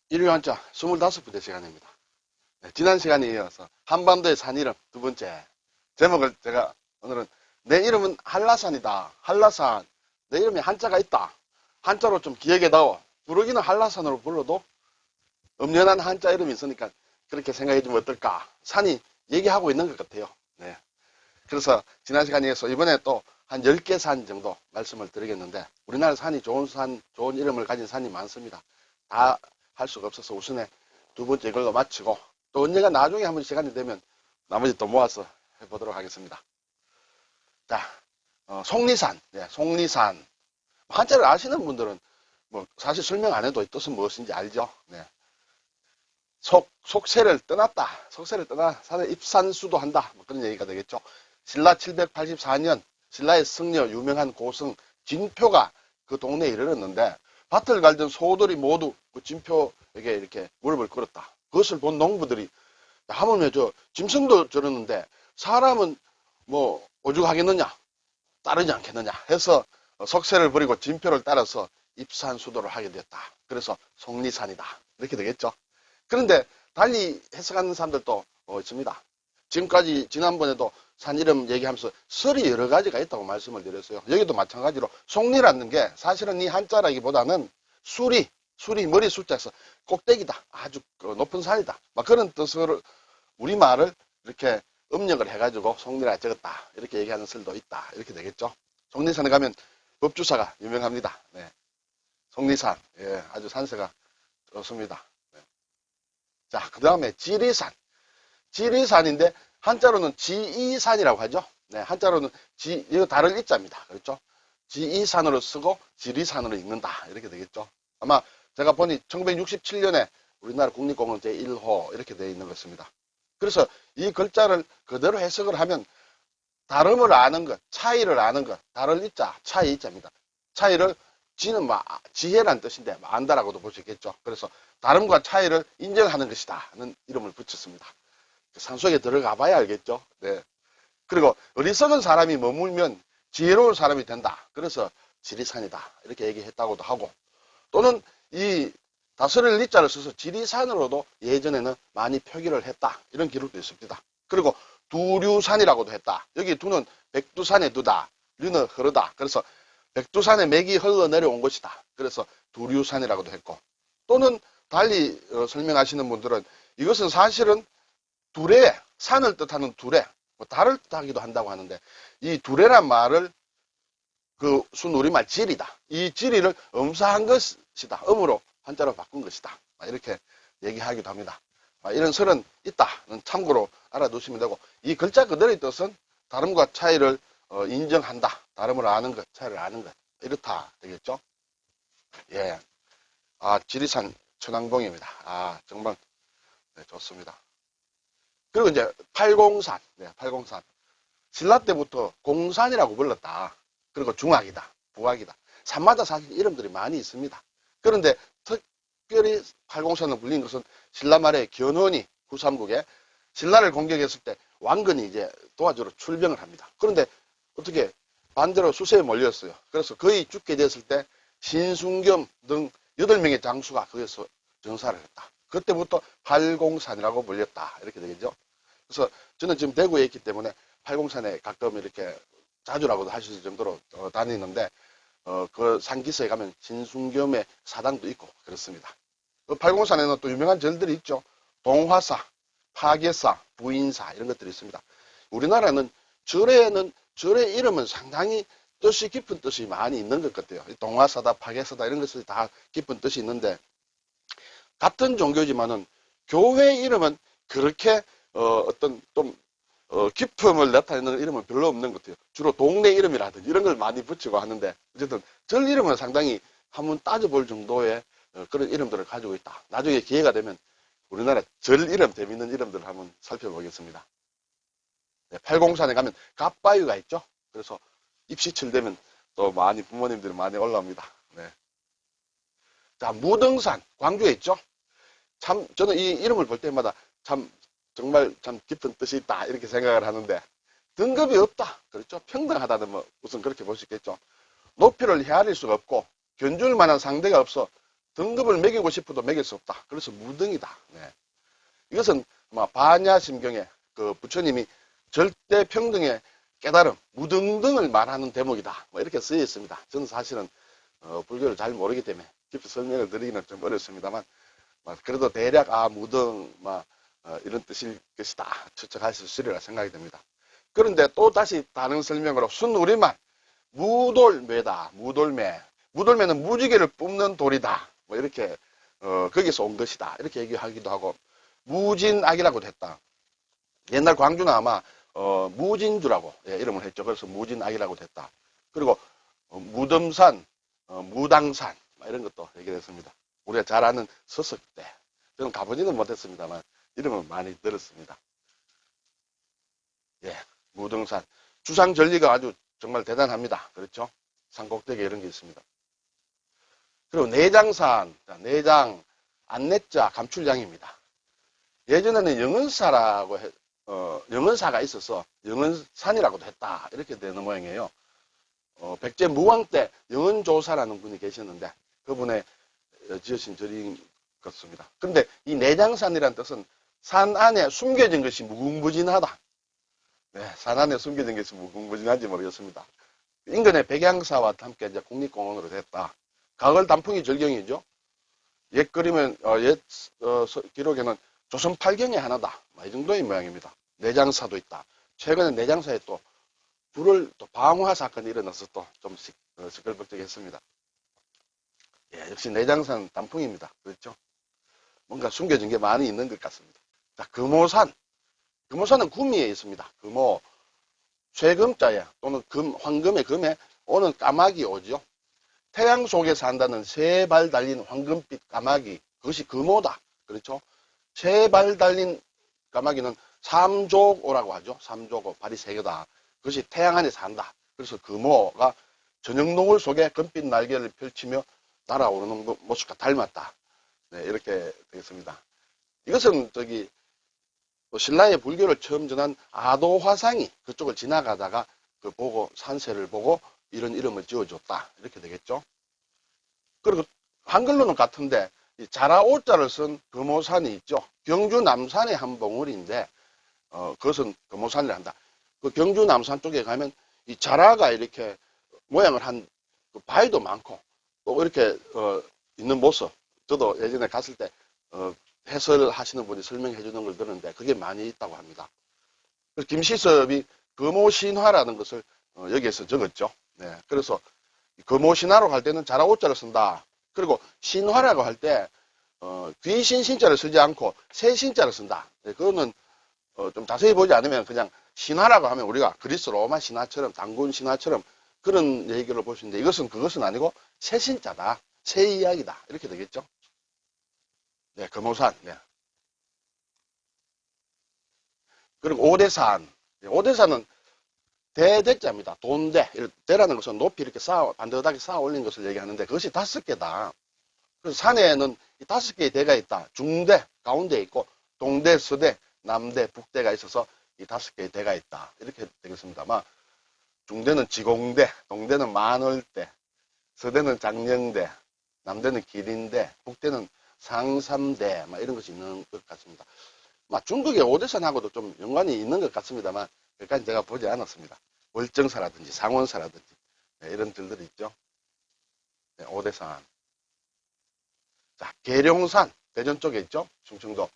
일요 한자 25번째 시간입니다. 네, 지난 시간에 이어서 한반도의 산 이름 두 번째 제목을 제가 오늘은 내 이름은 한라산이다. 한라산. 내 이름에 한자가 있다. 한자로 좀 기억에 넣어. 부르기는 한라산으로 불러도 엄연한 한자 이름이 있으니까 그렇게 생각해 주면 어떨까. 산이 얘기하고 있는 것 같아요. 네. 그래서 지난 시간에 이어서 이번에 또 한 10개 산 정도 말씀을 드리겠는데 우리나라 산이 좋은 산, 좋은 이름을 가진 산이 많습니다. 다 할 수가 없어서 우선에 두 번째 이걸로 마치고 또 언젠가 나중에 한번 시간이 되면 나머지 또 모아서 해보도록 하겠습니다. 자, 속리산. 네, 속리산. 한자를 아시는 분들은 뭐 사실 설명 안 해도 이 뜻은 무엇인지 알죠. 네. 속세를 떠났다. 속세를 떠나 산에 입산수도한다. 뭐 그런 얘기가 되겠죠. 신라 784년 신라의 승려 유명한 고승 진표가 그 동네에 이르렀는데 밭을 갈던 소들이 모두 그 진표에게 이렇게 무릎을 꿇었다. 그것을 본 농부들이 하물며 저 짐승도 저러는데 사람은 뭐 오죽하겠느냐 따르지 않겠느냐 해서 석쇠를 버리고 진표를 따라서 입산수도를 하게 됐다. 그래서 속리산이다. 이렇게 되겠죠. 그런데 달리 해석하는 사람들도 있습니다. 지금까지 지난번에도 산 이름 얘기하면서 설이 여러 가지가 있다고 말씀을 드렸어요. 여기도 마찬가지로 속리라는 게 사실은 이 한자라기보다는 수리 머리 숫자에서 꼭대기다. 아주 높은 산이다. 막 그런 뜻으로 우리말을 이렇게 음력을 해가지고 속리라 적었다. 이렇게 얘기하는 설도 있다. 이렇게 되겠죠. 속리산에 가면 법주사가 유명합니다. 네. 속리산. 예, 아주 산세가 좋습니다. 네. 자, 그 다음에 지리산. 지리산인데 한자로는 지이산이라고 하죠. 네, 한자로는 이거 다를 이자입니다. 그렇죠? 지이산으로 쓰고 지리산으로 읽는다. 이렇게 되겠죠. 아마 제가 보니 1967년에 우리나라 국립공원 제1호 이렇게 되어 있는 것입니다. 그래서 이 글자를 그대로 해석을 하면 다름을 아는 것, 차이를 아는 것, 다를 이자, 차이 이자입니다. 차이를 지는 지혜란 뜻인데 안다라고도 볼 수 있겠죠. 그래서 다름과 차이를 인정하는 것이다 하는 이름을 붙였습니다. 산속에 들어가 봐야 알겠죠. 네. 그리고 어리석은 사람이 머물면 지혜로운 사람이 된다. 그래서 지리산이다. 이렇게 얘기했다고도 하고 또는 이 다스릴 리자를 써서 지리산으로도 예전에는 많이 표기를 했다. 이런 기록도 있습니다. 그리고 두류산이라고도 했다. 여기 두는 백두산의 두다. 류는 흐르다. 그래서 백두산의 맥이 흘러내려온 것이다. 그래서 두류산이라고도 했고 또는 달리 설명하시는 분들은 이것은 사실은 두레, 산을 뜻하는 두레, 뭐 달을 뜻하기도 한다고 하는데 이 두레란 말을 그 순우리말 지리다. 이 지리를 음사한 것이다. 음으로 한자로 바꾼 것이다. 이렇게 얘기하기도 합니다. 이런 설은 있다는 참고로 알아두시면 되고 이 글자 그대로의 뜻은 다름과 차이를 인정한다. 다름을 아는 것, 차이를 아는 것. 이렇다 되겠죠. 예. 지리산 천왕봉입니다. 정말 네, 좋습니다. 그리고 이제 팔공산, 네, 팔공산. 신라 때부터 공산이라고 불렀다. 그리고 중학이다, 부학이다. 산마다 사실 이름들이 많이 있습니다. 그런데 특별히 팔공산을 불린 것은 신라 말에 견훤이 후삼국에 신라를 공격했을 때 왕건이 이제 도와주러 출병을 합니다. 그런데 어떻게 반대로 수세에 몰렸어요. 그래서 거의 죽게 됐을 때 신순겸 등 8명의 장수가 거기서 전사를 했다. 그때부터 팔공산이라고 불렸다. 이렇게 되겠죠. 그래서 저는 지금 대구에 있기 때문에 팔공산에 가끔 이렇게 자주라고도 하실 정도로 다니는데 그 산기슭에 가면 신순겸의 사당도 있고 그렇습니다. 그 팔공산에는 또 유명한 절들이 있죠. 동화사, 파괴사, 부인사 이런 것들이 있습니다. 우리나라는 절의 이름은 상당히 뜻이 깊은 뜻이 많이 있는 것 같아요. 동화사다, 파괴사다 이런 것들이 다 깊은 뜻이 있는데 같은 종교지만은 교회 이름은 그렇게 어떤 좀 깊음을 나타내는 이름은 별로 없는 것 같아요. 주로 동네 이름이라든지 이런 걸 많이 붙이고 하는데 어쨌든 절 이름은 상당히 한번 따져볼 정도의 그런 이름들을 가지고 있다. 나중에 기회가 되면 우리나라 절 이름 재밌는 이름들을 한번 살펴보겠습니다. 네, 팔공산에 가면 갑바위가 있죠. 그래서 입시철 되면 또 많이 부모님들이 많이 올라옵니다. 네. 자, 무등산 광주에 있죠. 참 저는 이 이름을 볼 때마다 정말 참 깊은 뜻이 있다 이렇게 생각을 하는데 등급이 없다. 그렇죠. 평등하다는 뭐 우선 그렇게 볼 수 있겠죠. 높이를 헤아릴 수가 없고 견줄 만한 상대가 없어 등급을 매기고 싶어도 매길 수 없다. 그래서 무등이다. 네. 이것은 아마 반야심경에 그 부처님이 절대 평등의 깨달음, 무등등을 말하는 대목이다. 뭐 이렇게 쓰여 있습니다. 저는 사실은 불교를 잘 모르기 때문에 깊이 설명을 드리기는 좀 어렵습니다만, 그래도 대략 무등 이런 뜻일 것이다 추측할 수 있으리라 생각이 됩니다. 그런데 또 다시 다른 설명으로 순우리말 무돌매다. 무돌매. 무돌매는 무지개를 뿜는 돌이다. 뭐 이렇게 거기서 온 것이다. 이렇게 얘기하기도 하고, 무진악이라고도 했다. 옛날 광주는 아마 무진주라고 이름을 했죠. 그래서 무진악이라고 했다. 그리고 무덤산, 무당산 이런 것도 얘기를 했습니다. 우리가 잘 아는 서석대. 저는 가보지는 못했습니다만 이름은 많이 들었습니다. 예, 무등산. 주상절리가 아주 정말 대단합니다. 그렇죠? 산꼭대기에 이런 게 있습니다. 그리고 내장산, 내장, 안내자, 감출량입니다. 예전에는 영은사라고 영은사가 있어서 영은산이라고도 했다. 이렇게 되는 모양이에요. 백제 무왕 때 영은조사라는 분이 계셨는데 그분의 지으신 절인 것입니다. 그런데 이 내장산이라는 뜻은 산 안에 숨겨진 것이 무궁무진하다. 네, 산 안에 숨겨진 것이 무궁무진한지 모르겠습니다. 인근의 백양사와 함께 이제 국립공원으로 됐다. 가을 단풍이 절경이죠. 옛 그림은 기록에는 조선 8경에 하나다. 이 정도의 모양입니다. 내장사도 있다. 최근에 내장사에 또 불을 또 방화 사건이 일어나서 또 좀 시끌벅적했습니다. 예, 역시 내장산 단풍입니다. 그렇죠? 뭔가 숨겨진 게 많이 있는 것 같습니다. 자, 금오산. 금오산은 구미에 있습니다. 금오. 쇠금자에 또는 황금의 금에 오는 까마귀 오죠. 태양 속에 산다는 세 발 달린 황금빛 까마귀. 그것이 금오다. 그렇죠? 세 발 달린 까마귀는 삼족오라고 하죠. 삼족오. 발이 세 개다. 그것이 태양 안에 산다. 그래서 금오가 저녁 노을 속에 금빛 날개를 펼치며 날아오르는 모습과 닮았다. 네, 이렇게 되겠습니다. 이것은 신라의 불교를 처음 전한 아도화상이 그쪽을 지나가다가 보고 산세를 보고 이런 이름을 지어줬다. 이렇게 되겠죠. 그리고 한글로는 같은데 이 자라오자를 쓴 금오산이 있죠. 경주 남산의 한 봉우리인데 그것은 금오산이라 한다. 그 경주 남산 쪽에 가면 이 자라가 이렇게 모양을 한 바위도 많고 또 이렇게 있는 모습. 저도 예전에 갔을 때 해설하시는 분이 설명해 주는 걸 들었는데 그게 많이 있다고 합니다. 김시섭이 금오신화라는 것을 여기에서 적었죠. 네, 그래서 금오신화로 할 때는 자라오자를 쓴다. 그리고 신화라고 할 때 귀신 신자를 쓰지 않고 새 신자를 쓴다. 네, 그거는 좀 자세히 보지 않으면 그냥 신화라고 하면 우리가 그리스 로마 신화처럼 단군 신화처럼 그런 얘기를 볼 수 있는데 이것은 그것은 아니고 새 신자다. 새 이야기다. 이렇게 되겠죠. 네, 금오산. 네. 그리고 오대산. 네, 오대산은 대대자입니다. 돈대. 대라는 것은 높이 이렇게 반듯하게 쌓아 올린 것을 얘기하는데 그것이 5개다. 그래서 산에는 이 5개의 대가 있다. 중대, 가운데에 있고 동대, 서대, 남대, 북대가 있어서 이 5개의 대가 있다. 이렇게 되겠습니다. 아마 중대는 지공대, 동대는 만월대, 서대는 장령대, 남대는 기린대, 북대는 상삼대, 이런 것이 있는 것 같습니다. 중국의 오대산하고도 좀 연관이 있는 것 같습니다만, 여기까지 제가 보지 않았습니다. 월정사라든지 상원사라든지, 네, 이런 들들이 있죠. 네, 오대산. 자, 계룡산, 대전 쪽에 있죠. 충청도.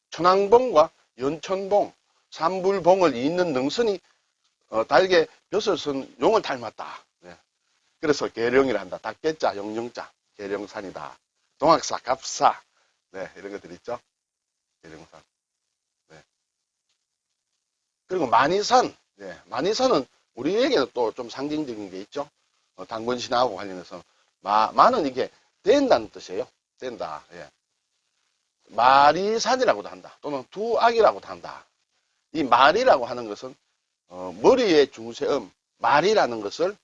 천왕봉과 연천봉, 삼불봉을 잇는 능선이 달게 벼슬 쓴 용을 닮았다. 네. 그래서 계룡이라 한다. 닭개자, 영영자, 계룡산이다. 동학사, 갑사, 네, 이런 것들 있죠. 계룡산. 네. 그리고 만이산, 네, 만이산은 우리에게는 또 좀 상징적인 게 있죠. 단군신하고 관련해서 마는 이게 된다는 뜻이에요. 된다. 예. 마리산이라고도 한다. 또는 두악이라고도 한다. 이 말이라고 하는 것은 머리에 중세음 말이라는 것을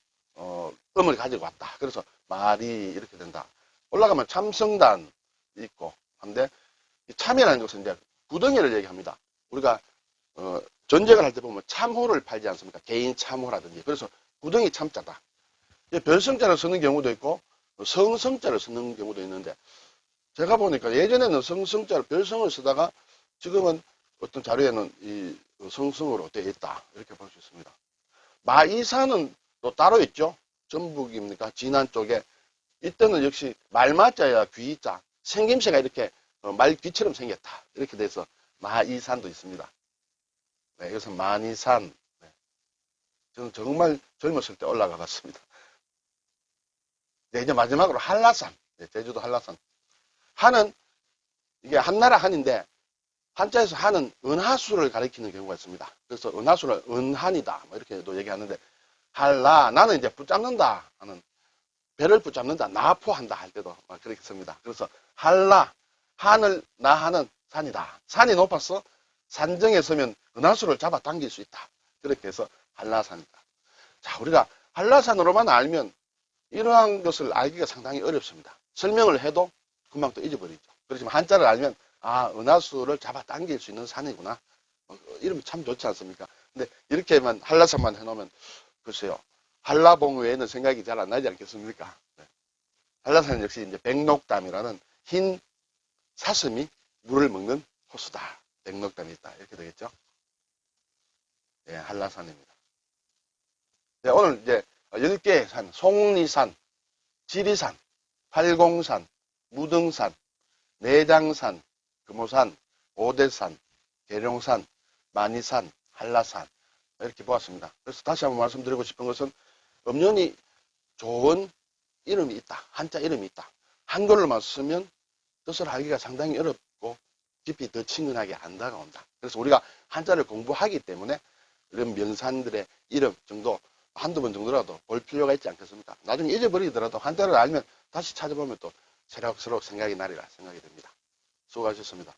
음을 가지고 왔다. 그래서 말이 이렇게 된다. 올라가면 참성단 있고 한데 참이라는 것은 이제 구덩이를 얘기합니다. 우리가 전쟁을 할 때 보면 참호를 팔지 않습니까? 개인 참호라든지. 그래서 구덩이 참자다. 별성자를 쓰는 경우도 있고 성자를 쓰는 경우도 있는데, 제가 보니까 예전에는 성자를 별성을 쓰다가 지금은 어떤 자료에는 이 성성으로 되어 있다, 이렇게 볼 수 있습니다. 마이산은 또 따로 있죠. 전북입니까? 진안 쪽에. 이때는 역시 말마자야 귀자, 생김새가 이렇게 말귀처럼 생겼다, 이렇게 돼서 마이산도 있습니다. 네, 이것은 만이산. 네. 저는 정말 젊었을 때 올라가 봤습니다. 네, 이제 마지막으로 한라산. 네, 제주도 한라산. 한은, 이게 한나라 한인데, 한자에서 한은 은하수를 가리키는 경우가 있습니다. 그래서 은하수를 은한이다, 뭐 이렇게도 얘기하는데, 한라, 나는 이제 붙잡는다 하는, 배를 붙잡는다, 나포한다 할 때도 그렇게 씁니다. 그래서 한라, 한을 나하는 산이다. 산이 높아서 산정에 서면 은하수를 잡아 당길 수 있다. 그렇게 해서 한라산이다. 자, 우리가 한라산으로만 알면 이러한 것을 알기가 상당히 어렵습니다. 설명을 해도 금방 또 잊어버리죠. 그렇지만 한자를 알면, 아, 은하수를 잡아 당길 수 있는 산이구나. 이름이 참 좋지 않습니까? 근데 이렇게만 한라산만 해놓으면, 글쎄요, 한라봉 외에는 생각이 잘 안 나지 않겠습니까? 네. 한라산 역시 이제 백록담이라는 흰 사슴이 물을 먹는 호수다. 백록담이 있다. 이렇게 되겠죠? 네, 한라산입니다. 네, 오늘 이제 10개의 산, 속리산, 지리산, 팔공산, 무등산, 내장산, 금오산, 오대산, 계룡산, 만이산, 한라산, 이렇게 보았습니다. 그래서 다시 한번 말씀드리고 싶은 것은 음연이 좋은 이름이 있다. 한자 이름이 있다. 한글로만 쓰면 뜻을 알기가 상당히 어렵고 깊이 더 친근하게 안 다가온다. 그래서 우리가 한자를 공부하기 때문에 이런 명산들의 이름 정도 한두 번 정도라도 볼 필요가 있지 않겠습니까? 나중에 잊어버리더라도 한자를 알면 다시 찾아보면 또 새록새록 생각이 나리라 생각이 됩니다. 수고하셨습니다.